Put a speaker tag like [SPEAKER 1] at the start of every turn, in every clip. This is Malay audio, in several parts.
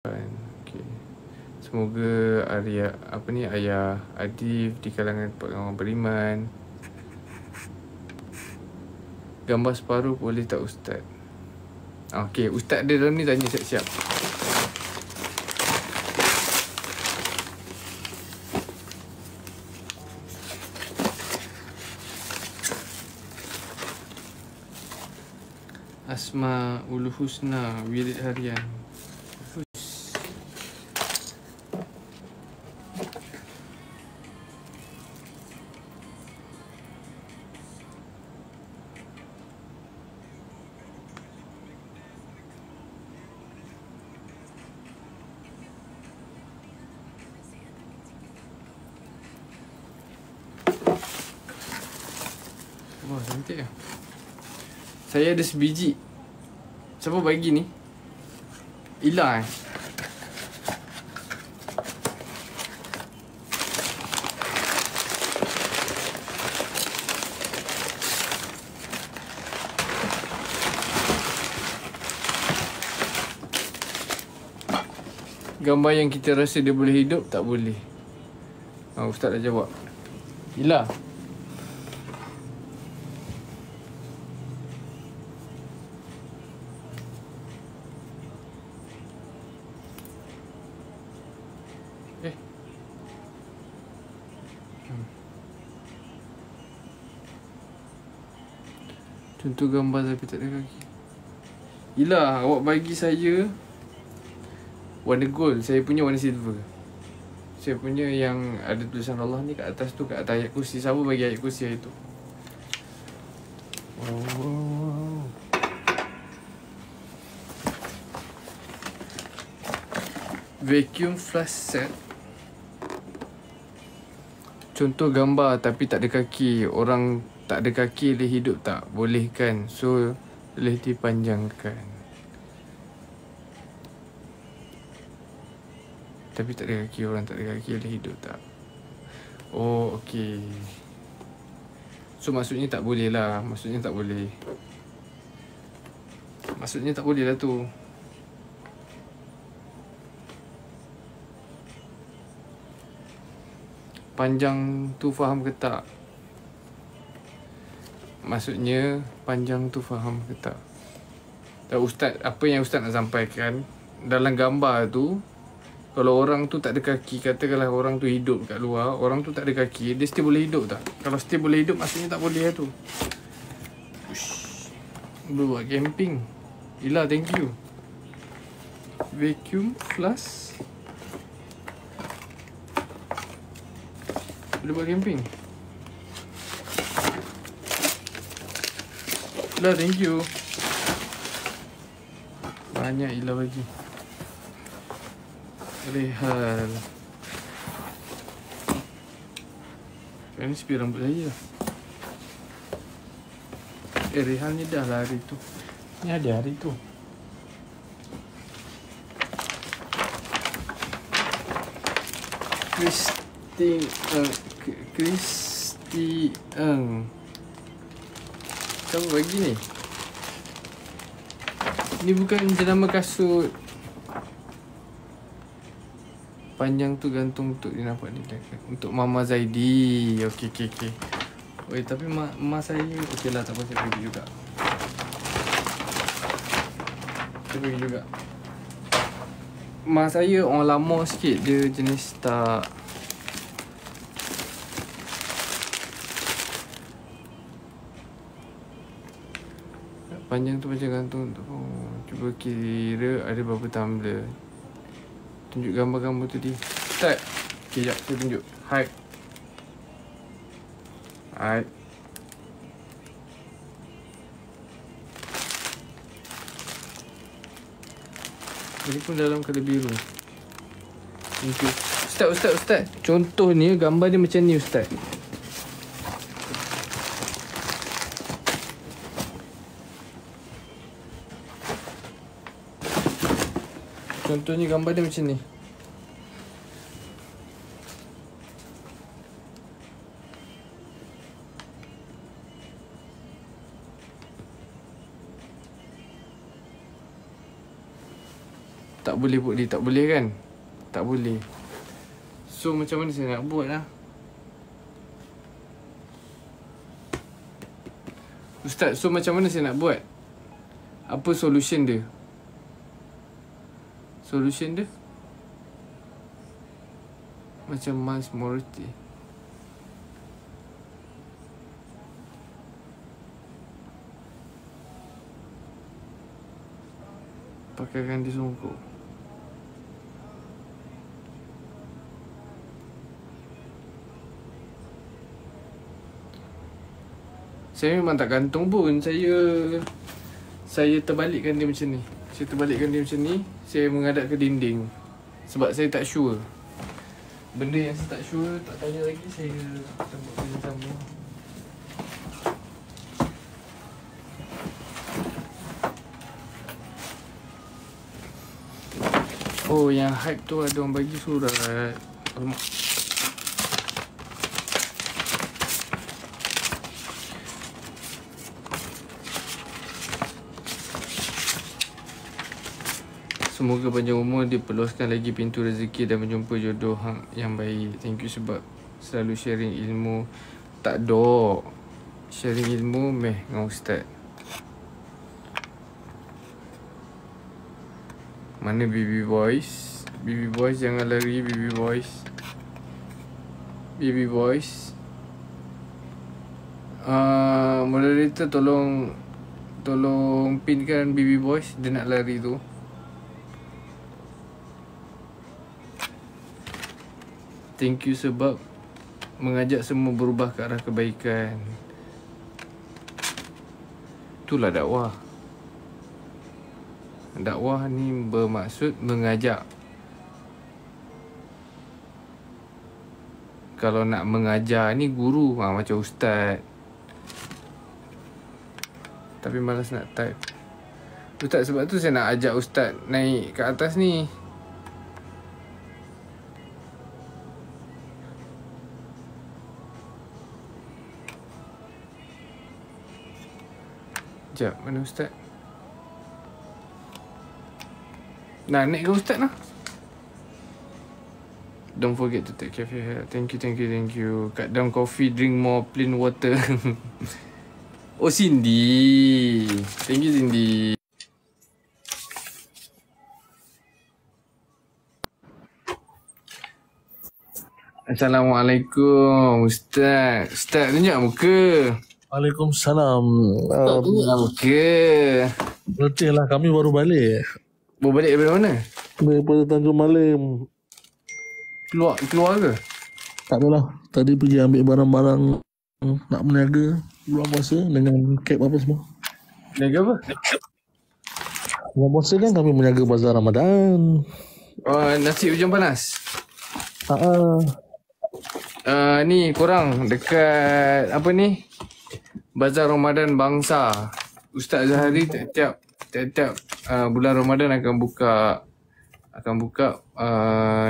[SPEAKER 1] Okay. Semoga ayah Adif di kalangan orang beriman. Gambar separuh boleh tak Ustaz? Okay, Ustaz dia dalam ni tanya siap-siap. Asmaul Husna, wirid harian. Wah, cantik lah. Saya ada sebiji. Siapa bagi ni? Ila Gambar yang kita rasa dia boleh hidup, tak boleh. Ustaz dah jawab. Ila. Contoh gambar tapi tak ada kaki. Yelah, awak bagi saya warna gold, saya punya warna silver. Saya punya yang ada tulisan Allah ni kat atas tu, kat atas ayat kursi. Siapa bagi ayat kursi hari tu? Oh. Vacuum flush set. Contoh gambar tapi tak ada kaki. Orang tak ada kaki boleh hidup tak? Boleh kan? So boleh dipanjangkan. Tapi tak ada kaki, orang tak ada kaki boleh hidup tak? Oh, okey. So maksudnya tak boleh lah. Maksudnya tak boleh. Maksudnya tak boleh lah tu. Panjang tu faham ke tak? Maksudnya panjang tu faham ke tak? Dan Ustaz, apa yang Ustaz nak sampaikan dalam gambar tu, kalau orang tu tak ada kaki, katakanlah orang tu hidup kat luar, orang tu tak ada kaki, dia still boleh hidup tak? Kalau still boleh hidup, maksudnya tak boleh lah tu. Boleh buat camping. Ila, thank you. Vacuum flush. Boleh buat camping. Ila, thank you. Banyak Ila bagi. Rehan. Ini sepi rambut saya. Rehan ni dah lah hari tu. Ni ada hari tu. Kristi Eng. Siapa bagi ni? Ni bukan jenama kasut. Panjang tu gantung untuk dia nampak ni. Untuk Mama Zaidi. Okey. Oi, tapi mak saya okey lah, tak apa, saya bagi juga. Saya bagi juga. Mak saya orang lama sikit, dia jenis tak. Panjang tu macam gantung untuk. Cuba kira ada berapa tumbler. Tunjuk gambar-gambar tu dia. Start. Okay, sekejap saya tunjuk. Height. Jadi pun dalam colour biru. Thank you. Ustaz. Contoh ni gambar dia macam ni Ustaz. Contohnya gambar dia macam ni. Tak boleh boleh, tak boleh kan? Tak boleh. So macam mana saya nak buat lah? Ustaz, so macam mana saya nak buat? Apa solution dia? Solution dia? Macam Miles Morty. Pakaikan di songkok. Saya memang tak gantung pun. Saya terbalikkan dia macam ni. Saya terbalikkan dia macam ni. Saya menghadap ke dinding. Sebab saya tak sure. Benda yang saya tak sure, tak tanya lagi, saya tembak benda sama. Oh, yang hype tu ada orang bagi surat. Alamak. Semoga panjang umur, diperluaskan lagi pintu rezeki dan menjumpa jodoh yang baik. Thank you sebab selalu sharing ilmu. Tak dok. Sharing ilmu meh dengan ustaz. Mana baby boys? Baby boys jangan lari, baby boys. Baby boys. Moderator tolong pinkan baby boys, dia nak lari tu. Thank you sebab mengajak semua berubah ke arah kebaikan. Itulah dakwah. Dakwah ni bermaksud mengajak. Kalau nak mengajar ni guru, macam ustaz. Tapi malas nak type. Ustaz, sebab tu saya nak ajak ustaz naik ke atas ni. Sekejap, mana ustaz? Nah, naik ke ustaz lah. Don't forget to take care of your health. Thank you. Cut down coffee, drink more plain water. Oh, Cindy. Thank you, Cindy. Assalamualaikum, Ustaz. Ustaz, tunjuk muka.
[SPEAKER 2] Waalaikumsalam.
[SPEAKER 1] Tunjuk muka.
[SPEAKER 2] Letih lah, kami baru balik.
[SPEAKER 1] Baru balik dari mana?
[SPEAKER 2] Daripada Tanjung Malim.
[SPEAKER 1] Keluar ke?
[SPEAKER 2] Tak adalah. Tadi pergi ambil barang-barang nak berniaga bulan puasa dengan kek apa semua.
[SPEAKER 1] Niaga apa?
[SPEAKER 2] Bulan puasa kan kami berniaga bazar Ramadan.
[SPEAKER 1] Nasi hujan panas. Ni korang dekat apa ni? Bazar Ramadan Bangsa. Ustaz Zahari tiap bulan Ramadan akan buka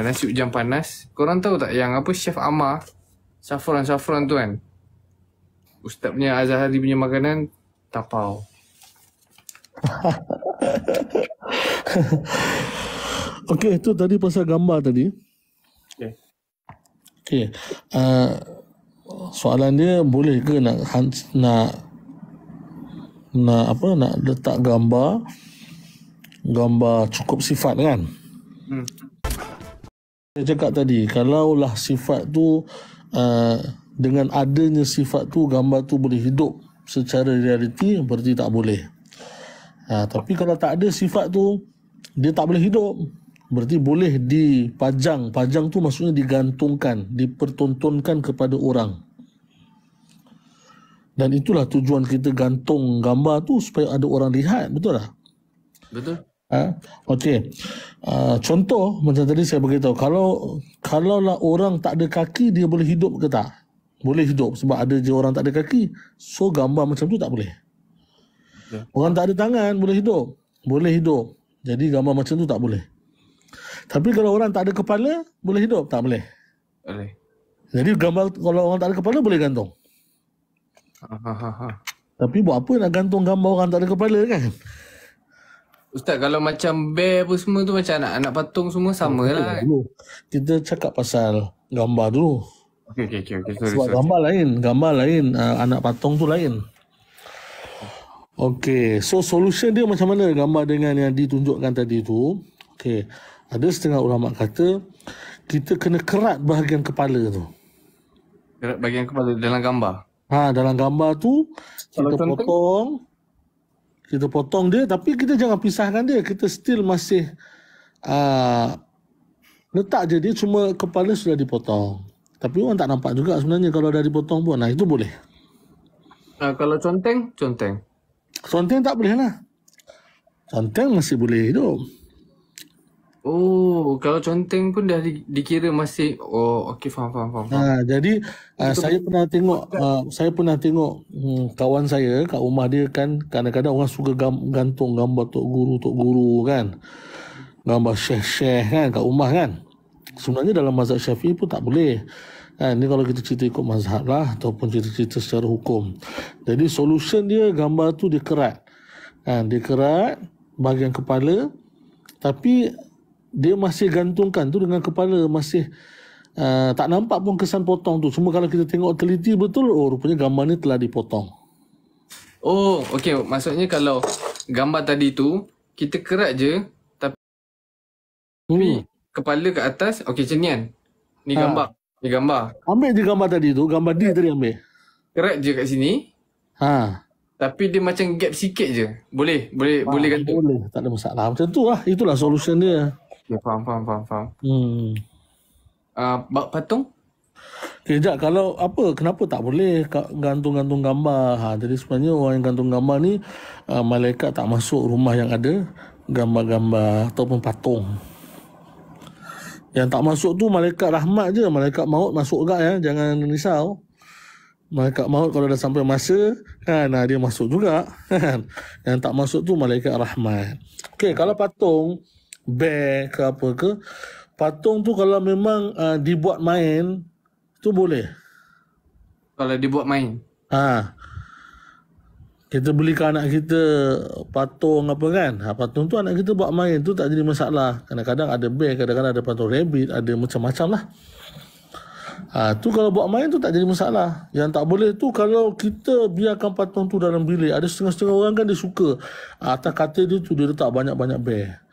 [SPEAKER 1] nasi hujan panas. Korang tahu tak yang apa Chef Amar Saffron tu kan? Ustaz punya Azhari punya makanan tapau.
[SPEAKER 2] Okey, tu tadi pasal gambar tadi. Okey. Soalan dia boleh ke nak letak gambar cukup sifat kan? Saya cakap tadi, kalaulah sifat tu dengan adanya sifat tu gambar tu boleh hidup secara realiti, berarti tak boleh. Tapi kalau tak ada sifat tu, dia tak boleh hidup, berarti boleh dipajang. Pajang tu maksudnya digantungkan, dipertontonkan kepada orang. Dan itulah tujuan kita gantung gambar tu, supaya ada orang lihat, betul tak?
[SPEAKER 1] Betul.
[SPEAKER 2] Okey. Contoh macam tadi saya beritahu, kalaulah orang tak ada kaki, dia boleh hidup ke tak? Boleh hidup sebab ada je orang tak ada kaki. So gambar macam tu tak boleh. Orang tak ada tangan boleh hidup. Boleh hidup. Jadi gambar macam tu tak boleh. Tapi kalau orang tak ada kepala boleh hidup, tak boleh.
[SPEAKER 1] Boleh.
[SPEAKER 2] Jadi gambar kalau orang tak ada kepala boleh gantung. Tapi buat apa nak gantung gambar orang tak ada kepala kan?
[SPEAKER 1] Ustaz, kalau macam bear apa semua tu, macam anak-anak patung semua sama lah kan?
[SPEAKER 2] Dulu kita cakap pasal gambar dulu.
[SPEAKER 1] Okay.
[SPEAKER 2] Sebab
[SPEAKER 1] Sorry.
[SPEAKER 2] gambar lain, anak patung tu lain. Okey, so solution dia macam mana gambar dengan yang ditunjukkan tadi tu? Okey, ada setengah ulama kata kita kena kerat bahagian kepala tu.
[SPEAKER 1] Gerak bahagian kepala dalam gambar.
[SPEAKER 2] Dalam gambar tu
[SPEAKER 1] Kalau
[SPEAKER 2] kita
[SPEAKER 1] contoh?
[SPEAKER 2] potong dia, tapi kita jangan pisahkan dia. Kita still masih letak je dia, cuma kepala sudah dipotong. Tapi orang tak nampak juga sebenarnya kalau dah dipotong pun. Nah, itu boleh.
[SPEAKER 1] Kalau conteng?
[SPEAKER 2] Conteng tak boleh lah. Conteng masih boleh hidup.
[SPEAKER 1] Oh, kalau conteng pun dah dikira masih. Oh, okey, faham.
[SPEAKER 2] Jadi saya pernah tengok kawan saya kat rumah dia kan, kadang-kadang orang suka gantung gambar tok guru kan, gambar syekh kan kat rumah kan. Sebenarnya dalam mazhab Syafi'i pun tak boleh. Ni kalau kita cerita ikut mazhab lah, ataupun cerita secara hukum. Jadi solution dia, gambar tu dikerat. Dikerat bahagian kepala, tapi dia masih gantungkan tu dengan kepala, masih tak nampak pun kesan potong tu. Cuma kalau kita tengok teliti betul, rupanya gambar ni telah dipotong.
[SPEAKER 1] Oh, okey. Maksudnya kalau gambar tadi tu kita kerat je, tapi kepala kat atas, okey, macam ni kan. Ni gambar.
[SPEAKER 2] Ambil je gambar tadi tu, gambar dia tadi ambil.
[SPEAKER 1] Kerat je kat sini. Tapi dia macam gap sikit je. Boleh gantung.
[SPEAKER 2] Boleh, tak ada masalah. Macam tu lah, itulah solution dia.
[SPEAKER 1] Okay, faham. Patung?
[SPEAKER 2] Sekejap, kalau kenapa tak boleh gantung-gantung gambar? Jadi sebenarnya orang yang gantung gambar ni, malaikat tak masuk rumah yang ada gambar-gambar ataupun patung. Yang tak masuk tu malaikat rahmat je. Malaikat maut masuk juga ya, jangan risau. Malaikat maut kalau dah sampai masa dia masuk juga kan. Yang tak masuk tu malaikat rahmat. Okey, kalau patung bear ke apa ke, patung tu kalau memang dibuat main tu boleh.
[SPEAKER 1] Kalau dibuat main.
[SPEAKER 2] Kita belikan anak kita patung apa kan, patung tu anak kita buat main tu tak jadi masalah. Kadang-kadang ada bear, kadang-kadang ada patung rabbit, ada macam-macam lah. Tu kalau buat main tu tak jadi masalah. Yang tak boleh tu kalau kita biarkan patung tu dalam bilik. Ada setengah-setengah orang kan dia suka atas katil dia tu dia letak banyak-banyak bear.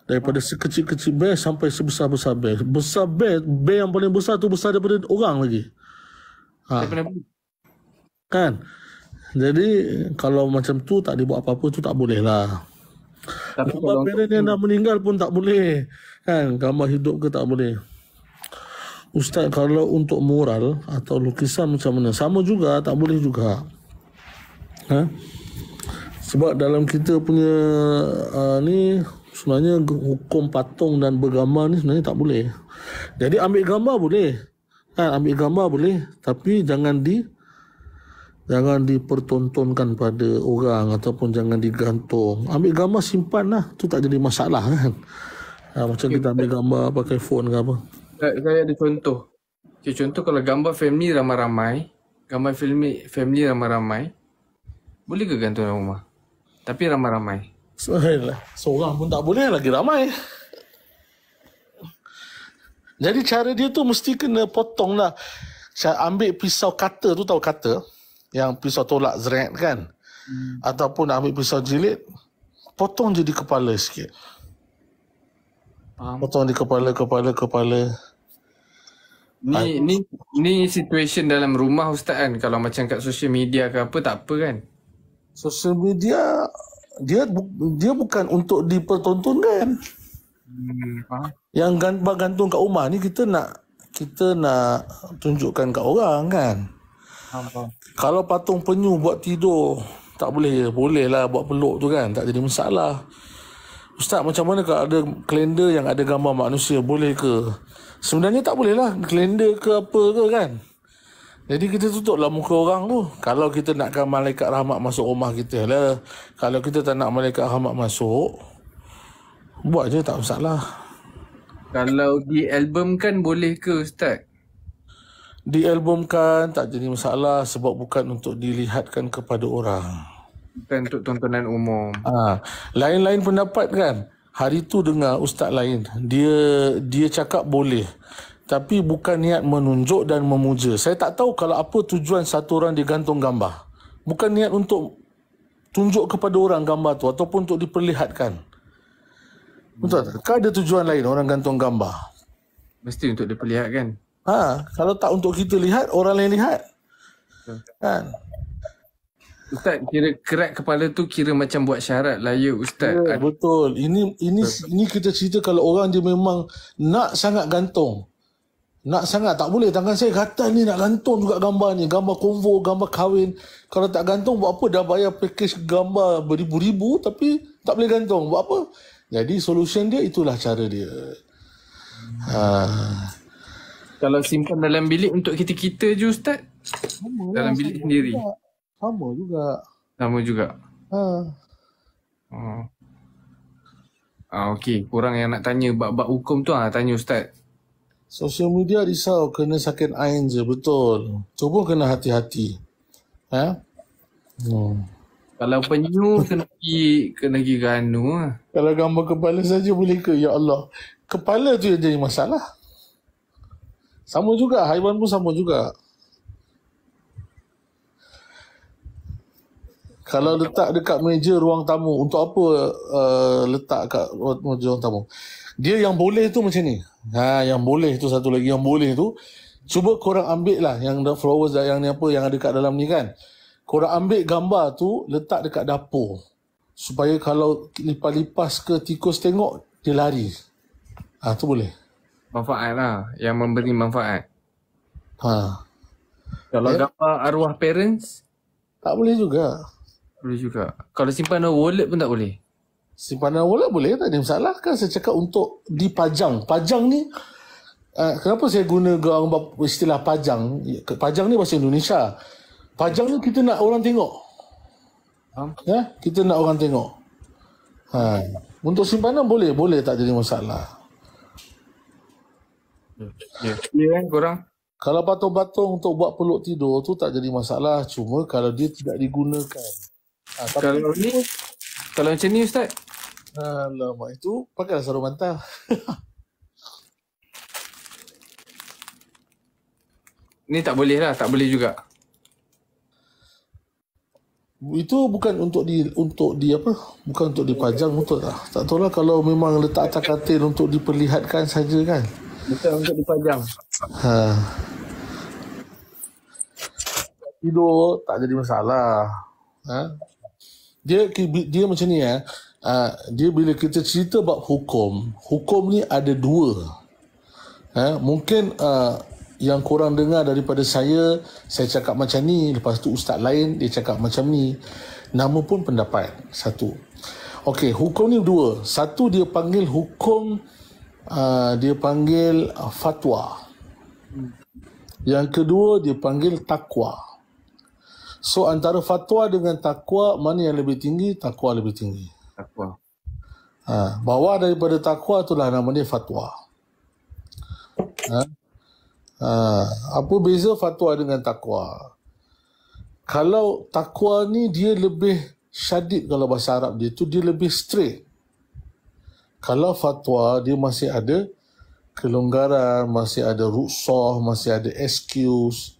[SPEAKER 2] Daripada sekecil-kecil bear sampai sebesar-besar bear. Besar bear yang paling besar tu besar daripada orang lagi. Kan? Jadi kalau macam tu tak dibuat apa-apa tu tak boleh lah. Gambar parent yang dah meninggal pun tak boleh. Kan? Gambar hidup ke tak boleh. Ustaz, kalau untuk mural atau lukisan macam mana? Sama juga, tak boleh juga. Sebab dalam kita punya ni sebenarnya hukum patung dan bergambar ni sebenarnya tak boleh. Jadi ambil gambar boleh. Ambil gambar boleh, tapi jangan dipertontonkan pada orang ataupun jangan digantung. Ambil gambar simpan lah, tu tak jadi masalah kan. Macam kita ambil gambar pakai phone ke apa.
[SPEAKER 1] Saya ada contoh. Contoh kalau gambar family ramai-ramai, boleh ke gantung dalam rumah? Tapi ramai-ramai.
[SPEAKER 2] Seorang pun tak boleh, lagi ramai. Jadi cara dia tu mesti kena potong lah. Saya ambil pisau cutter tu, tahu cutter? Yang pisau tolak zret kan? Ataupun ambil pisau jilid, potong je di kepala sikit. Potong di kepala.
[SPEAKER 1] Ni situation dalam rumah Ustaz kan. Kalau macam kat social media ke apa, tak apa kan?
[SPEAKER 2] Social media dia bukan untuk dipertontonkan. Yang gantung kat rumah ni kita nak tunjukkan kat orang kan. Kalau patung penyu buat tidur tak boleh. Boleh lah buat peluk tu kan, tak jadi masalah. Ustaz, macam mana kalau ada kalender yang ada gambar manusia, boleh ke? Sebenarnya tak boleh lah, kalender ke apa ke kan. Jadi kita tutuplah muka orang tu. Kalau kita nakkan malaikat rahmat masuk rumah kita lah. Kalau kita tak nak malaikat rahmat masuk, buat je, tak masalah.
[SPEAKER 1] Kalau dialbumkan boleh ke Ustaz?
[SPEAKER 2] Dialbumkan tak jadi masalah sebab bukan untuk dilihatkan kepada orang.
[SPEAKER 1] Bukan untuk tontonan umum.
[SPEAKER 2] Lain-lain pendapat kan. Hari tu dengar ustaz lain, dia cakap boleh, tapi bukan niat menunjuk dan memuja. Saya tak tahu kalau apa tujuan satu orang digantung gambar. Bukan niat untuk tunjuk kepada orang gambar tu ataupun untuk diperlihatkan. Betul tak? Kan ada tujuan lain orang gantung gambar.
[SPEAKER 1] Mesti untuk diperlihatkan.
[SPEAKER 2] Kalau tak untuk kita lihat, orang lain lihat. Kan?
[SPEAKER 1] Ustaz, kira kerat kepala tu kira macam buat syarat lah ya Ustaz.
[SPEAKER 2] Ya, betul. Ini kita cerita kalau orang dia memang nak sangat gantung. Nak sangat, tak boleh. Tangan saya gatal ni nak gantung juga gambar ni. Gambar konvo, gambar kahwin. Kalau tak gantung, buat apa? Dah bayar package gambar beribu-ribu tapi tak boleh gantung. Buat apa? Jadi solution dia, itulah cara dia.
[SPEAKER 1] Kalau simpan dalam bilik untuk kita-kita je Ustaz? Dalam bilik sendiri?
[SPEAKER 2] Sama juga.
[SPEAKER 1] Sama juga? Okey. Korang yang nak tanya bab-bab hukum tu, tanya Ustaz.
[SPEAKER 2] Sosial media risau kena sakit ain je, betul. Cuba kena hati-hati.
[SPEAKER 1] Kalau penyu kena pergi ganu.
[SPEAKER 2] Kalau gambar kepala saja boleh ke? Ya Allah. Kepala tu yang jadi masalah. Sama juga, haiwan pun sama juga. Kalau letak dekat meja ruang tamu, untuk apa letak kat meja ruang tamu? Dia yang boleh tu macam ni. Yang boleh tu satu lagi, yang boleh tu, cuba korang ambil lah yang flowers yang ni apa yang ada kat dalam ni kan. Korang ambil gambar tu, letak dekat dapur. Supaya kalau lipas-lipas ke tikus tengok, dia lari. Tu boleh.
[SPEAKER 1] Manfaat lah, yang memberi manfaat. Kalau gambar arwah parents?
[SPEAKER 2] Tak boleh juga.
[SPEAKER 1] Boleh juga. Kalau simpanan wallet pun tak boleh?
[SPEAKER 2] Simpanan wallet boleh, tak ada masalah. Kan saya cakap untuk dipajang. Pajang ni, kenapa saya guna istilah pajang? Pajang ni bahasa Indonesia. Pajang ni kita nak orang tengok. Kita nak orang tengok. Untuk simpanan boleh tak jadi masalah.
[SPEAKER 1] Ya kan korang?
[SPEAKER 2] Kalau patung-patung untuk buat peluk tidur tu tak jadi masalah. Cuma kalau dia tidak digunakan.
[SPEAKER 1] Kalau macam ni Ustaz?
[SPEAKER 2] Alamak, itu pakailah sarung bantal.
[SPEAKER 1] Ni tak boleh lah, tak boleh juga.
[SPEAKER 2] Itu bukan untuk apa? Bukan untuk dipajang, betul tak? Tak tahu lah kalau memang letak atas katil untuk diperlihatkan saja kan.
[SPEAKER 1] Betul, untuk dipajang.
[SPEAKER 2] Tidur tak jadi masalah. Dia macam ni dia bila kita cerita bab hukum ni ada dua. Mungkin yang korang dengar daripada saya cakap macam ni, lepas tu ustaz lain dia cakap macam ni. Nama pun pendapat satu. Okey, hukum ni dua. Satu dia panggil hukum, dia panggil fatwa. Yang kedua dia panggil takwa. So antara fatwa dengan takwa, mana yang lebih tinggi? Takwa lebih tinggi.
[SPEAKER 1] Takwa.
[SPEAKER 2] Bawah daripada takwa itulah nama dia fatwa. Apa beza fatwa dengan takwa? Kalau takwa ni dia lebih syadid, kalau bahasa Arab dia tu dia lebih straight. Kalau fatwa dia masih ada kelonggaran, masih ada ruksah, masih ada excuse.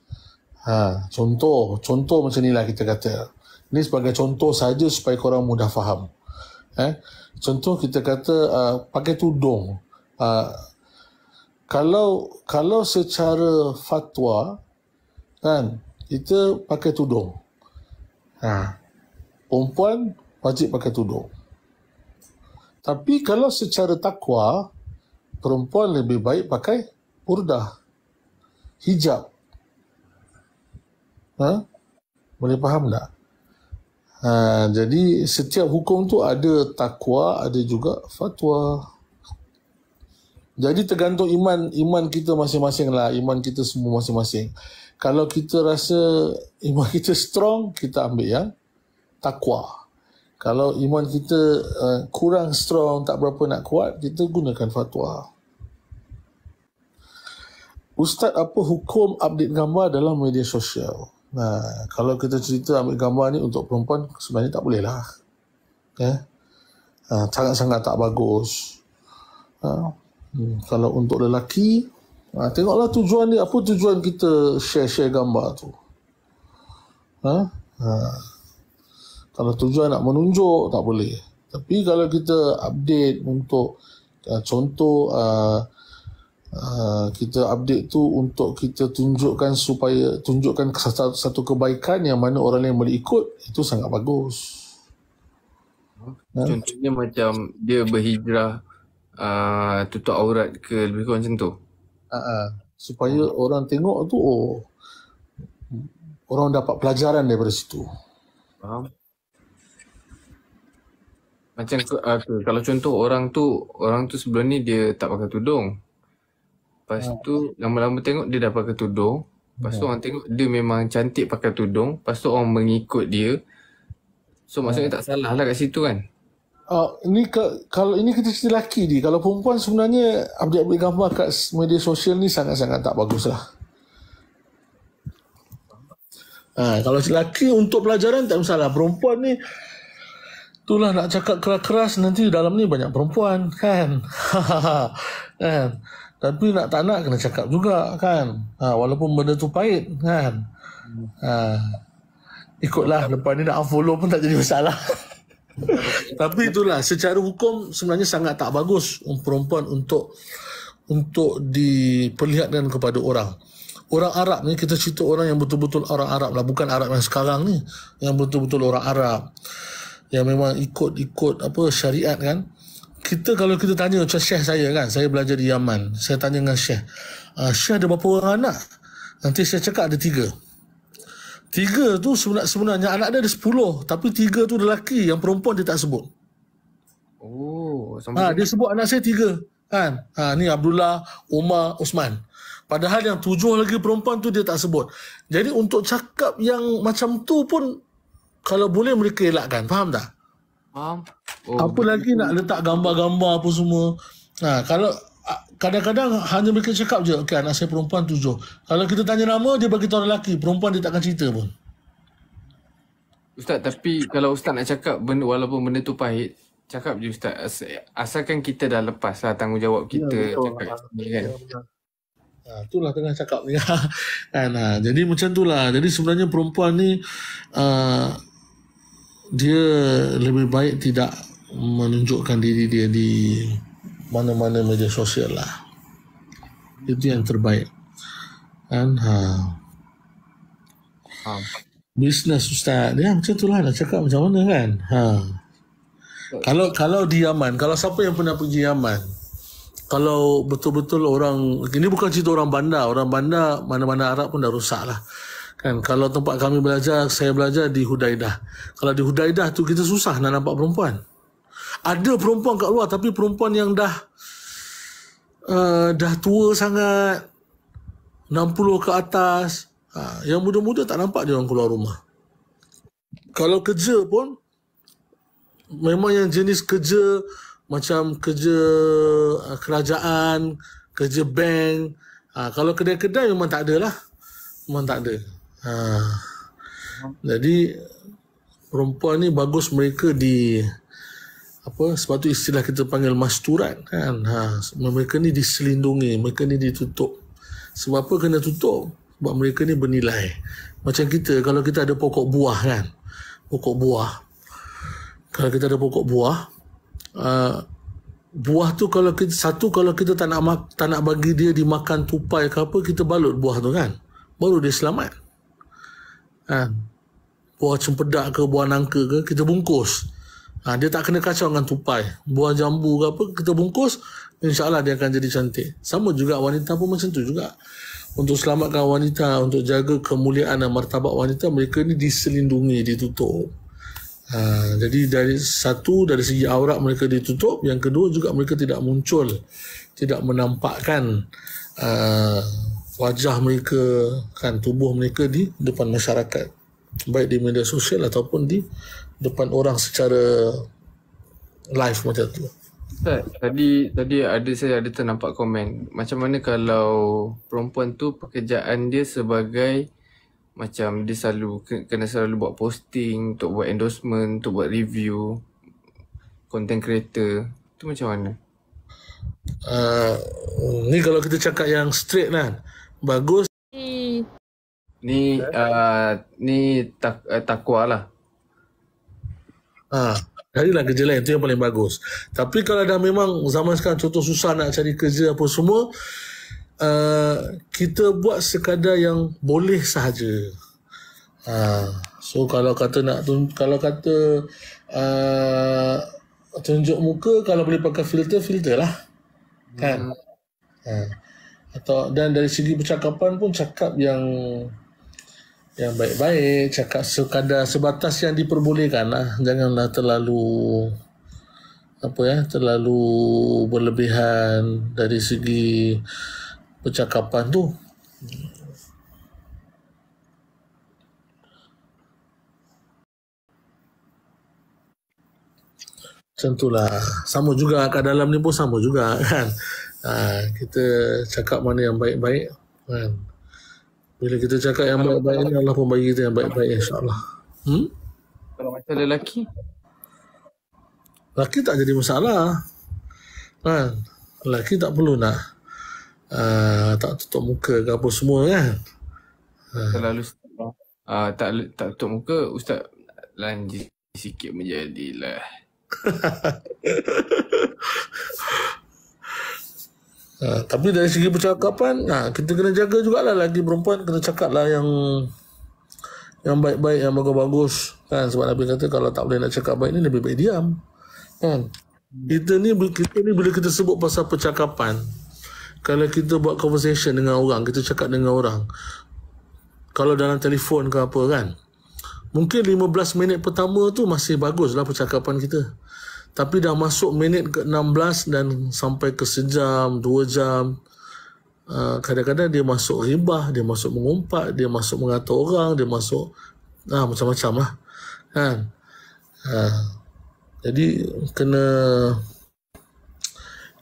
[SPEAKER 2] Contoh macam inilah kita kata. Ini sebagai contoh saja supaya korang mudah faham. Contoh kita kata pakai tudung. Kalau secara fatwa kan, kita pakai tudung. Perempuan wajib pakai tudung. Tapi kalau secara takwa, perempuan lebih baik pakai burdah, hijab. Boleh faham tak? Jadi setiap hukum tu ada takwa, ada juga fatwa. Jadi tergantung iman kita masing-masing lah. Iman kita semua masing-masing. Kalau kita rasa iman kita strong, kita ambil yang takwa. Kalau iman kita kurang strong, tak berapa nak kuat, kita gunakan fatwa. Ustaz, apa hukum update gambar dalam media sosial? Kalau kita cerita ambil gambar ni untuk perempuan, sebenarnya tak boleh lah. Sangat-sangat tak bagus. Kalau untuk lelaki, tengoklah tujuan dia. Apa tujuan kita share gambar tu? Kalau tujuan nak menunjuk, tak boleh. Tapi kalau kita update untuk contoh, kita update tu untuk kita tunjukkan satu kebaikan yang mana orang lain boleh ikut, itu sangat bagus.
[SPEAKER 1] Contohnya macam dia berhijrah, tutup aurat ke, lebih kurang macam tu.
[SPEAKER 2] Supaya orang tengok tu, orang dapat pelajaran daripada situ.
[SPEAKER 1] Faham? Macam kalau contoh orang tu sebelum ni dia tak pakai tudung. Lepas tu lama-lama tengok dia dah pakai tudung. Lepas tu orang tengok dia memang cantik pakai tudung. Lepas tu orang mengikut dia. So maksudnya tak salah lah kat situ kan.
[SPEAKER 2] Kalau ini kita cerita lelaki ni. Kalau perempuan sebenarnya update gambar kat media sosial ni sangat-sangat tak bagus lah. Kalau lelaki untuk pelajaran tak masalah. Perempuan ni, itulah nak cakap keras-keras nanti dalam ni banyak perempuan kan. Kan. Tapi tak nak kena cakap juga kan. Walaupun benda tu pahit kan. Ikutlah, lepas ni nak unfollow pun tak jadi masalah. Tapi itulah, secara hukum sebenarnya sangat tak bagus perempuan untuk diperlihatkan kepada orang. Orang Arab ni, kita cerita orang yang betul-betul orang Arab lah, bukan Arab yang sekarang ni, yang betul-betul orang Arab yang memang ikut syariat kan. Kalau kita tanya macam Syekh saya kan, saya belajar di Yaman, saya tanya dengan Syekh, Syekh ada berapa orang anak? Nanti saya cakap ada 3 tu sebenarnya anak dia ada 10, tapi 3 tu lelaki, yang perempuan dia tak sebut. Dia sebut anak saya 3 kan. Ni Abdullah, Umar, Osman. Padahal yang 7 lagi perempuan tu dia tak sebut. Jadi untuk cakap yang macam tu pun, kalau boleh mereka elakkan. Faham tak?
[SPEAKER 1] Faham.
[SPEAKER 2] Apa lagi nak letak gambar-gambar apa semua. Kalau kadang-kadang hanya mereka cakap je, okey anak saya perempuan 7. Kalau kita tanya nama, dia bagi tahu lelaki. Perempuan dia takkan cerita pun.
[SPEAKER 1] Ustaz, tapi kalau Ustaz nak cakap walaupun benda tu pahit, cakap je Ustaz. Asalkan kita dah lepas lah tanggungjawab kita cakap ni kan.
[SPEAKER 2] Itulah tengah cakap ni kan. Jadi macam tu lah. Jadi sebenarnya perempuan ni dia lebih baik tidak menunjukkan diri dia di mana-mana media sosial lah. Itu yang terbaik kan. Bisnes Ustaz ya, macam tu lah nak cakap macam mana kan. Kalau di Yaman, kalau siapa yang pernah pergi Yaman, kalau betul-betul orang, ini bukan cerita orang bandar mana-mana Arab pun dah rosak lah kan. Kalau tempat kami belajar, saya belajar di Hudaidah. Kalau di Hudaidah tu kita susah nak nampak perempuan. Ada perempuan kat luar, tapi perempuan yang dah tua sangat, 60 ke atas. Yang muda-muda tak nampak dia orang keluar rumah. Kalau kerja pun memang yang jenis kerja macam kerja kerajaan, kerja bank. Kalau kedai-kedai memang tak ada lah. Memang tak ada. Jadi perempuan ni bagus mereka sebab tu istilah kita panggil masturat kan. Mereka ni diselindungi, mereka ni ditutup. Sebab apa kena tutup? Sebab mereka ni bernilai. Macam kita, kalau kita ada pokok buah kan. Pokok buah. Kalau kita ada pokok buah, buah tu kalau kita tak nak bagi dia dimakan tupai ke apa, kita balut buah tu kan. Baru dia selamat. Buah cempedak ke, buah nangka ke, kita bungkus. Dia tak kena kacau dengan tupai. Buah jambu ke apa, kita bungkus, insya-Allah dia akan jadi cantik. Sama juga wanita pun macam tu juga. Untuk selamatkan wanita, untuk jaga kemuliaan dan martabat wanita, mereka ni diselindungi, ditutup. Jadi dari segi aurat mereka ditutup, yang kedua juga mereka tidak muncul, tidak menampakkan wajah mereka kan, tubuh mereka di depan masyarakat, baik di media sosial ataupun di depan orang secara live macam tu.
[SPEAKER 1] Tadi saya ada ternampak komen, macam mana kalau perempuan tu pekerjaan dia sebagai Macam dia selalu kena selalu buat posting, untuk buat endorsement, untuk buat review, content creator. Tu macam mana?
[SPEAKER 2] Ni kalau kita cakap yang straight kan, bagus.
[SPEAKER 1] Ni takwa lah.
[SPEAKER 2] Carilah kerja lain, tu yang paling bagus. Tapi kalau dah memang zaman sekarang contoh susah nak cari kerja apa semua, kita buat sekadar yang boleh sahaja. So kalau kata tunjuk muka, kalau boleh pakai filter lah, kan? Dan dari segi percakapan pun cakap yang baik-baik, cakap sekadar sebatas yang diperbolehkan lah. Janganlah terlalu berlebihan dari segi percakapan tu. Macam tu lah. Sama juga kat dalam ni pun sama juga kan. Kita cakap mana yang baik-baik kan. Bila kita cakap yang baik-baik ni, Allah pun bagi kita yang baik-baik, insyaAllah.
[SPEAKER 1] Kalau macam lelaki
[SPEAKER 2] tak jadi masalah kan. Lelaki tak perlu nak tak tutup muka ke apa semua kan.
[SPEAKER 1] Terlalu tak tutup muka, Ustaz lanji sikit menjadilah.
[SPEAKER 2] Tapi dari segi percakapan, kita kena jaga jugalah. Lagi perempuan kena cakap lah yang baik-baik, yang bagus-bagus kan. Sebab Nabi kata kalau tak boleh nak cakap baik ni, lebih baik diam kan. Kita ni bila kita sebut pasal percakapan, kalau kita buat conversation dengan orang, kita cakap dengan orang, kalau dalam telefon ke apa kan, mungkin 15 minit pertama tu masih bagus lah percakapan kita. Tapi dah masuk minit ke-16 dan sampai ke sejam, 2 jam, kadang-kadang dia masuk ribah, dia masuk mengumpat, dia masuk mengata orang, dia masuk macam-macam lah kan. Jadi kena,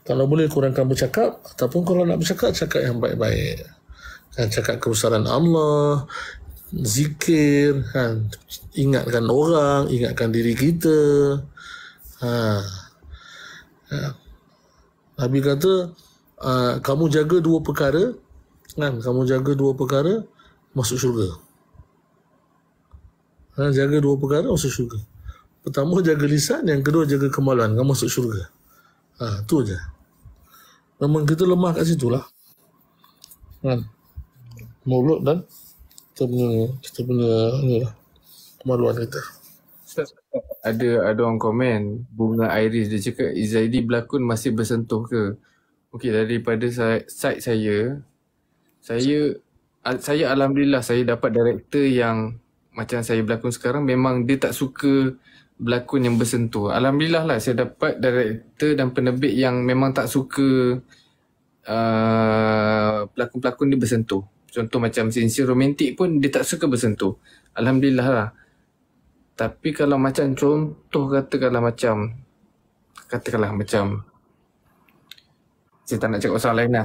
[SPEAKER 2] kalau boleh kurangkan bercakap, ataupun kalau nak bercakap, cakap yang baik-baik kan. Cakap kebesaran Allah, zikir kan, ingatkan orang, ingatkan diri kita. Nabi kata kamu jaga 2 perkara kan, masuk syurga. Jaga 2 perkara masuk syurga. Pertama jaga lisan, yang kedua jaga kemaluan, kamu masuk syurga. Tu je. Memang kita lemah kat situ lah kan, mulut dan kita punya ni lah, kemaluan kita.
[SPEAKER 1] Ada orang komen, Bunga Iris, dia cakap Izaidi berlakon masih bersentuh ke? Okey, daripada side saya alhamdulillah saya dapat director yang macam saya berlakon sekarang, memang dia tak suka berlakon yang bersentuh. Alhamdulillah lah saya dapat director dan penerbit yang memang tak suka pelakon-pelakon dia bersentuh. Contoh macam Sincere Romantic pun dia tak suka bersentuh. Alhamdulillah lah. Tapi kalau macam contoh katakanlah macam saya tak nak cakap pasal lain lah.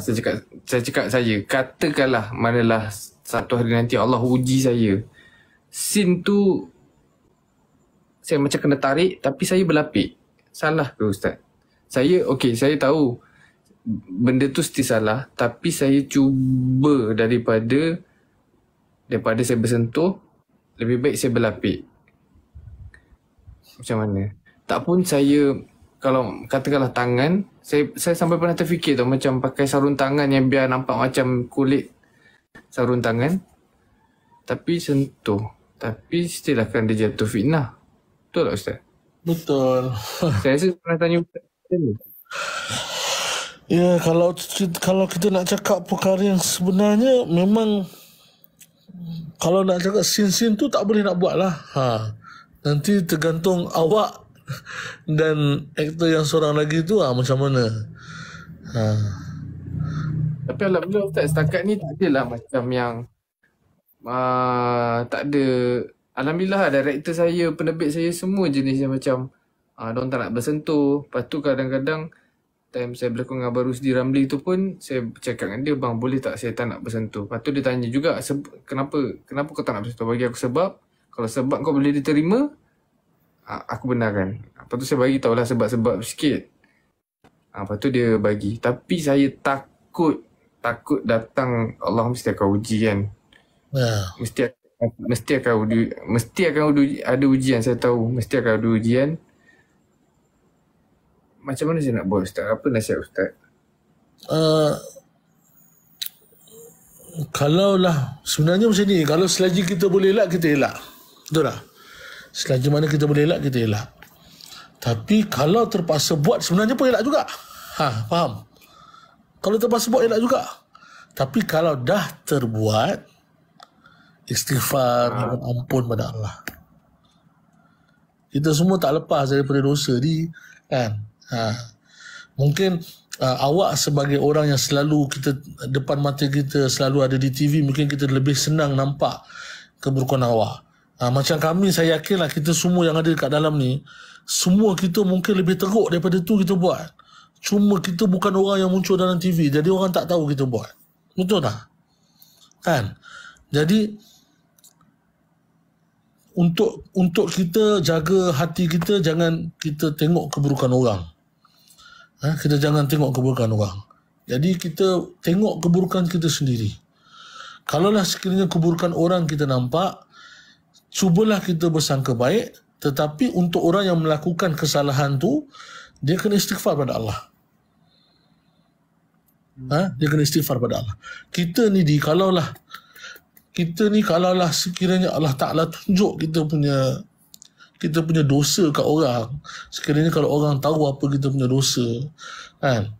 [SPEAKER 1] Katakanlah manalah satu hari nanti Allah uji saya. Scene tu saya macam kena tarik tapi saya berlapik. Salah ke Ustaz? Saya tahu benda tu mesti salah, tapi saya cuba daripada saya bersentuh, lebih baik saya berlapik. Macam mana? Tak pun saya, kalau katakanlah tangan, saya sampai pernah terfikir tau, macam pakai sarung tangan yang biar nampak macam kulit sarung tangan, tapi sentuh. Tapi still akan dia jatuh fitnah. Betul tak Ustaz?
[SPEAKER 2] Betul.
[SPEAKER 1] Saya rasa pernah tanya Ustaz ni.
[SPEAKER 2] Ya, kalau kita nak cakap perkara yang sebenarnya, memang kalau nak cakap sin-sin tu tak boleh nak buat lah. Nanti tergantung awak dan aktor yang seorang lagi tu macam mana.
[SPEAKER 1] Tapi alhamdulillah Ustaz, setakat ni tak adalah macam yang tak ada. Alhamdulillah director saya, penerbit saya semua jenis yang macam diorang tak nak bersentuh. Lepas tu kadang-kadang time saya berlakon dengan Abang Rusdi Ramli tu pun, saya cakap dengan dia, bang boleh tak saya tak nak bersentuh. Lepas tu dia tanya juga, kenapa kau tak nak bersentuh? Bagi aku sebab, kalau sebab kau boleh diterima, aku benarkan. Lepas tu saya bagi tahulah sebab-sebab sikit. Lepas tu dia bagi. Tapi saya takut datang, Allah mesti akan uji kan. Mesti akan ada ujian, saya tahu. Mesti akan ada ujian. Macam mana saya nak buat, Ustaz? Apa nasihat Ustaz?
[SPEAKER 2] Kalaulah sebenarnya macam ni, kalau selagi kita boleh elak, kita elak. Betul tak? Selagi mana kita boleh elak, kita elak. Tapi kalau terpaksa buat, sebenarnya pun elak juga. Faham? Kalau terpaksa buat, elak juga. Tapi kalau dah terbuat, istighfar, mohon ampun pada Allah. Kita semua tak lepas daripada dosa ni, kan? Mungkin awak sebagai orang yang selalu kita depan mata kita selalu ada di TV, mungkin kita lebih senang nampak keburukan awak. Macam kami, saya yakinlah kita semua yang ada kat dalam ni, semua kita mungkin lebih teruk daripada tu kita buat. Cuma kita bukan orang yang muncul dalam TV, jadi orang tak tahu kita buat. Betul tak? Kan? Jadi untuk kita jaga hati kita, jangan kita tengok keburukan orang. Kita jangan tengok keburukan orang. Jadi kita tengok keburukan kita sendiri. Kalaulah sekiranya keburukan orang kita nampak, cubalah kita bersangka baik. Tetapi untuk orang yang melakukan kesalahan tu, dia kena istighfar pada Allah. Dia kena istighfar pada Allah. Kita ni kalaulah sekiranya Allah Ta'ala tunjuk kita punya dosa kat orang, sekiranya kalau orang tahu apa kita punya dosa, kan,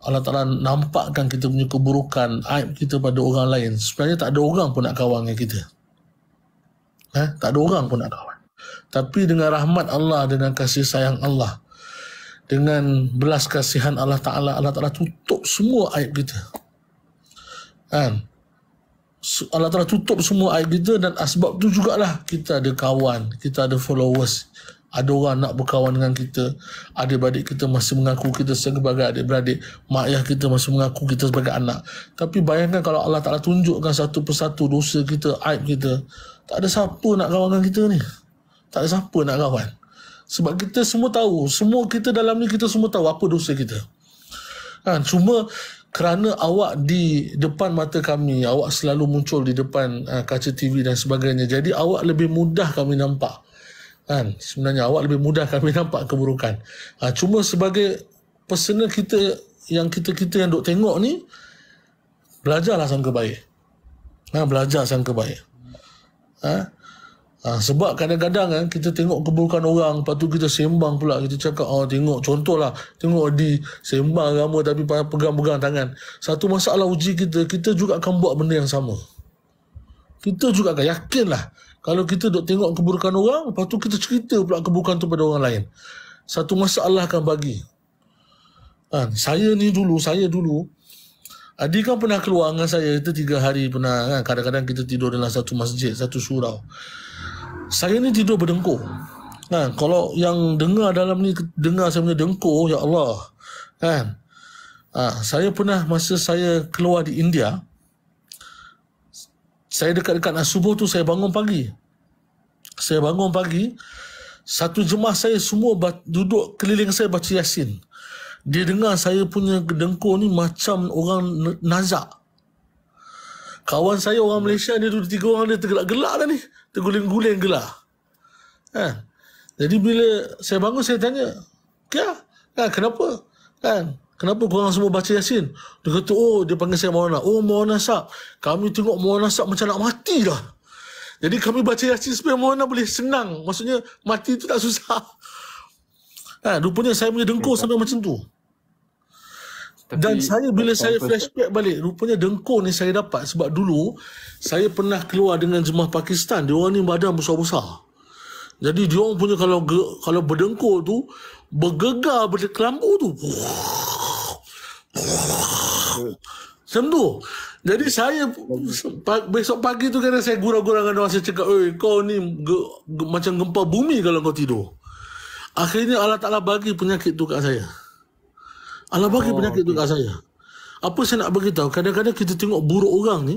[SPEAKER 2] Allah Ta'ala nampakkan kita punya keburukan, aib kita pada orang lain, sebenarnya tak ada orang pun nak kawan dengan kita. Tak ada orang pun nak kawan. Tapi dengan rahmat Allah, dengan kasih sayang Allah, dengan belas kasihan Allah Ta'ala tutup semua aib kita, kan. Allah Ta'ala tutup semua aib kita, dan asbab tu jugalah kita ada kawan, kita ada followers, ada orang nak berkawan dengan kita, adik-beradik kita masih mengaku kita sebagai adik-beradik, mak ayah kita masih mengaku kita sebagai anak. Tapi bayangkan kalau Allah Ta'ala tunjukkan satu persatu dosa kita, aib kita, tak ada siapa nak kawan dengan kita ni. Tak ada siapa nak kawan. Sebab kita semua tahu, semua kita dalam ni, kita semua tahu apa dosa kita. Cuma kerana awak di depan mata kami, awak selalu muncul di depan kaca TV dan sebagainya, jadi awak lebih mudah kami nampak, kan? Sebenarnya awak lebih mudah kami nampak keburukan. Cuma sebagai personal kita yang duk tengok ni, belajarlah sangka baik. Belajar sangka baik. Sebab kadang-kadang kita tengok keburukan orang, lepas tu kita sembang pula, kita cakap, tengok, contohlah, tengok di sembang agama tapi pegang-pegang tangan. Satu masalah uji kita juga akan buat benda yang sama. Kita juga akan yakinlah, kalau kita duk tengok keburukan orang, lepas tu kita cerita pula keburukan tu pada orang lain, satu masalah akan bagi. Saya dulu Adi kan pernah keluar dengan saya, kita 3 hari pernah, kan? Kadang-kadang kita tidur dalam satu masjid, satu surau. Saya ni tidur berdengkur. Kalau yang dengar dalam ni, dengar saya punya dengkur, ya Allah. Kan? Saya pernah, masa saya keluar di India, saya dekat-dekat nak subuh tu, saya bangun pagi. Satu jemaah saya semua duduk keliling saya baca Yasin. Dia dengar saya punya dengkur ni macam orang nazak. Kawan saya orang Malaysia, dia duduk 3 orang, dia tergelak-gelak dah ni. Terguling-guling gelak. Jadi bila saya bangun, saya tanya, kenapa? Kenapa korang semua baca Yasin? Dia kata, dia panggil saya Maulana. Maulana Sab. Kami tengok Maulana Sab macam nak mati dah. Jadi kami baca Yasin supaya Maulana boleh senang. Maksudnya, mati tu tak susah. Rupanya saya punya dengkur sampai macam tu. Dan bila saya flashback balik, rupanya dengkur ni saya dapat sebab dulu saya pernah keluar dengan jemaah Pakistan. Dia orang ni badan besar-besar. Jadi dia orang punya kalau berdengkur tu, bergegar kelambu tu. Macam tu. Jadi saya besok pagi tu, kena saya gurau-gurau dengan orang, saya cakap, kau ni macam gempa bumi kalau kau tidur. Akhirnya Allah Ta'ala bagi penyakit tu kat saya. Allah bagi
[SPEAKER 1] Oh,
[SPEAKER 2] penyakit tu
[SPEAKER 1] okey.
[SPEAKER 2] kat saya. Apa saya nak beritahu, kadang-kadang kita tengok buruk orang ni,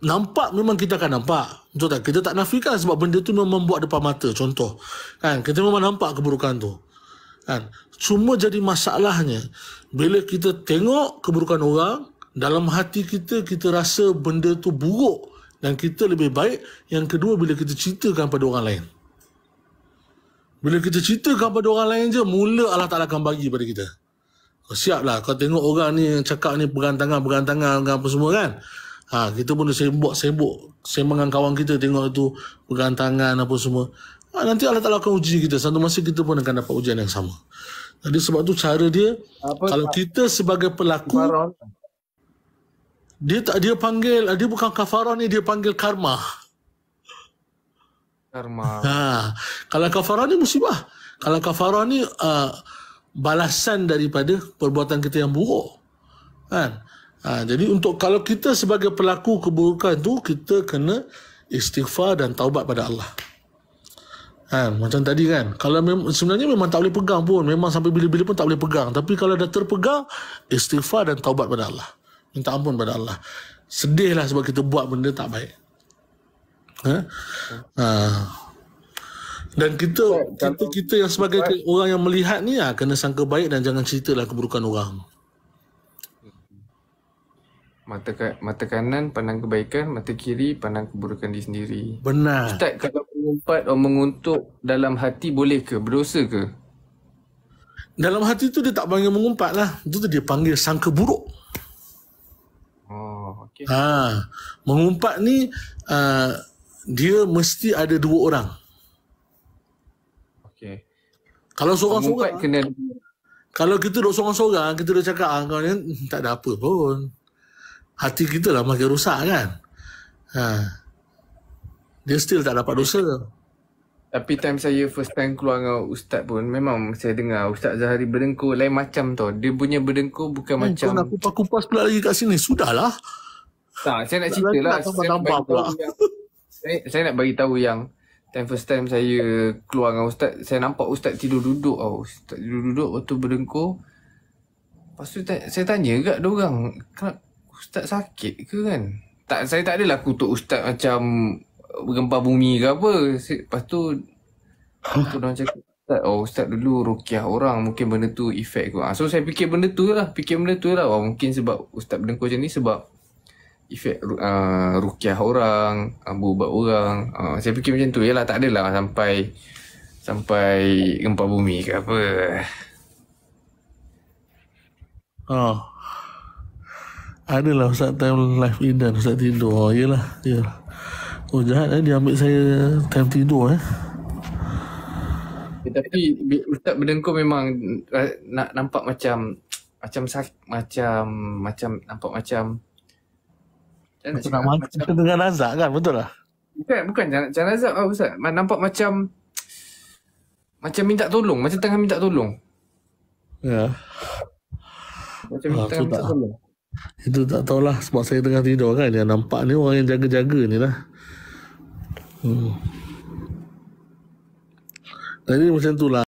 [SPEAKER 2] nampak memang kita akan nampak. Betul tak? Kita tak nafikan sebab benda tu memang membuat depan mata. Contoh. Kan? Kita memang nampak keburukan tu. Kan? Cuma jadi masalahnya, bila kita tengok keburukan orang, dalam hati kita, kita rasa benda tu buruk. Dan kita lebih baik. Yang kedua, bila kita ceritakan pada orang lain. Bila kita ceritakan pada orang lain je, mula Allah Ta'ala akan bagi pada kita. Kau siap lah. Kau tengok orang ni yang cakap ni pegang tangan apa semua kan. Kita pun sibuk sembang dengan kawan kita tengok tu pegang tangan apa semua. Nanti Allah Ta'ala akan uji kita. Satu masa kita pun akan dapat ujian yang sama. Jadi sebab tu cara dia,
[SPEAKER 1] Apa
[SPEAKER 2] kalau kita sebagai pelaku,
[SPEAKER 1] kafarah?
[SPEAKER 2] dia panggil, dia bukan kafarah ni, dia panggil karma.
[SPEAKER 1] Karma.
[SPEAKER 2] Kalau kafarah ni musibah. Kalau kafarah ni balasan daripada perbuatan kita yang buruk. Kan? Jadi kalau kita sebagai pelaku keburukan tu, kita kena istighfar dan taubat pada Allah. Macam tadi kan, kalau sebenarnya memang tak boleh pegang pun, memang sampai bila-bila pun tak boleh pegang. Tapi kalau dah terpegang, istighfar dan taubat pada Allah. Minta ampun pada Allah. Sedih lah sebab kita buat benda tak baik. Dan kita yang sebagai orang yang melihat ni kena sangka baik dan jangan ceritalah keburukan orang.
[SPEAKER 1] Mata kanan pandang kebaikan, mata kiri pandang keburukan diri sendiri.
[SPEAKER 2] Benar.
[SPEAKER 1] Ustaz, kalau mengumpat atau menguntuk dalam hati boleh ke? Berdosa ke?
[SPEAKER 2] Dalam hati tu dia tak panggil mengumpat lah. Itu tu dia panggil sangka buruk.
[SPEAKER 1] Oh, okey.
[SPEAKER 2] Mengumpat ni dia mesti ada dua orang.
[SPEAKER 1] Okey.
[SPEAKER 2] Kalau
[SPEAKER 1] Mengumpat
[SPEAKER 2] seorang-seorang,
[SPEAKER 1] kena
[SPEAKER 2] kalau kita duduk seorang-seorang, kita dah cakap kau ni tak ada apa pun. Hati kita lah makin rusak kan. Dia still tak dapat dosa.
[SPEAKER 1] Tapi time saya first time keluar dengan Ustaz pun, memang saya dengar Ustaz Zahari berdengkur lain macam tau. Dia punya berdengkur bukan
[SPEAKER 2] Kau
[SPEAKER 1] macam...
[SPEAKER 2] nak kupas-kupas pula lagi kat sini. Sudahlah.
[SPEAKER 1] Tak, saya nak cerita lah. Saya nak bagi tahu yang time first time saya keluar dengan Ustaz, saya nampak Ustaz tidur duduk tau. Ustaz tidur duduk, waktu berdengkur. Lepas tu saya tanya kat diorang, kenapa Ustaz sakit ke kan? Tak, saya tak adalah kutuk Ustaz macam gempa bumi ke apa. Lepas tu diorang cakap, Ustaz dulu rukiah orang, mungkin benda tu efek kot. So saya fikir benda tu lah. Mungkin sebab Ustaz berdengkur macam ni sebab efek rukiah orang, berubat orang. Saya fikir macam tu. Yalah, tak adalah sampai gempa bumi ke apa.
[SPEAKER 2] Adalah Ustaz time live Idan, Ustaz tidur. Yelah. Oh jahat dia ambil saya time tidur
[SPEAKER 1] Tapi Ustaz berdengkur memang nak nampak macam nampak macam
[SPEAKER 2] macam dengan nazak kan, betul lah?
[SPEAKER 1] Bukan janazah Ustaz. Nampak macam minta tolong, macam tengah minta tolong.
[SPEAKER 2] Ya.
[SPEAKER 1] Macam tengah minta tolong.
[SPEAKER 2] Itu tak tahulah sebab saya tengah tidur kan. Yang nampak ni orang yang jaga-jaga ni lah. Jadi macam tu lah.